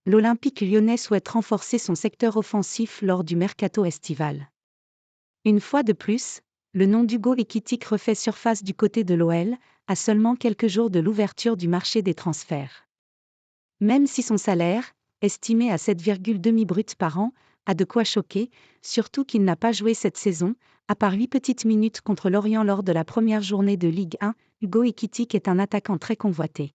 l'Olympique lyonnais souhaite renforcer son secteur offensif lors du mercato estival. Une fois de plus, le nom d'Hugo Ekitike refait surface du côté de l'OL, à seulement quelques jours de l'ouverture du marché des transferts. Même si son salaire, estimé à 7,2 brut par an, a de quoi choquer, surtout qu'il n'a pas joué cette saison, à part 8 petites minutes contre Lorient lors de la première journée de Ligue 1, Hugo Ekitike est un attaquant très convoité.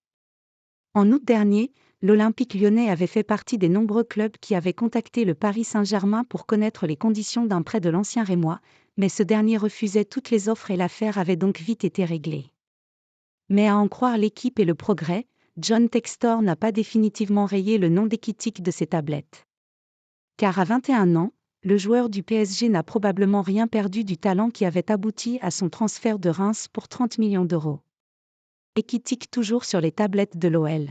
En août dernier, l'Olympique lyonnais avait fait partie des nombreux clubs qui avaient contacté le Paris Saint-Germain pour connaître les conditions d'un prêt de l'ancien Rémois, mais ce dernier refusait toutes les offres et l'affaire avait donc vite été réglée. Mais à en croire l'équipe et le Progrès, John Textor n'a pas définitivement rayé le nom d'Ekitike de ses tablettes. Car à 21 ans, le joueur du PSG n'a probablement rien perdu du talent qui avait abouti à son transfert de Reims pour 30 millions d'euros. Ekitike toujours sur les tablettes de l'OL.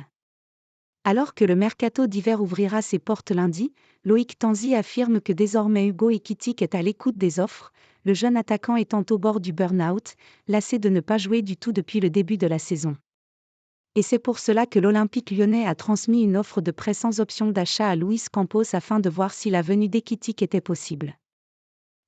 Alors que le mercato d'hiver ouvrira ses portes lundi, Loïc Tanzi affirme que désormais Hugo Ekitike est à l'écoute des offres, le jeune attaquant étant au bord du burn-out, lassé de ne pas jouer du tout depuis le début de la saison. Et c'est pour cela que l'Olympique lyonnais a transmis une offre de prêt sans option d'achat à Luis Campos afin de voir si la venue d'Ekitike était possible.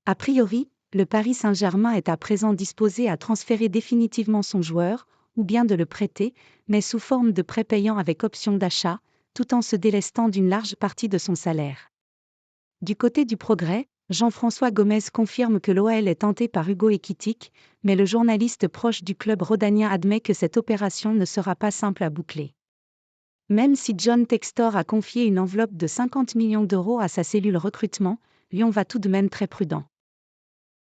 A priori, le Paris Saint-Germain est à présent disposé à transférer définitivement son joueur, ou bien de le prêter, mais sous forme de prêt payant avec option d'achat, tout en se délestant d'une large partie de son salaire. Du côté du Progrès, Jean-François Gomez confirme que l'OL est tenté par Hugo Ekitike, mais le journaliste proche du club rhodanien admet que cette opération ne sera pas simple à boucler. Même si John Textor a confié une enveloppe de 50 millions d'euros à sa cellule recrutement, Lyon va tout de même très prudent.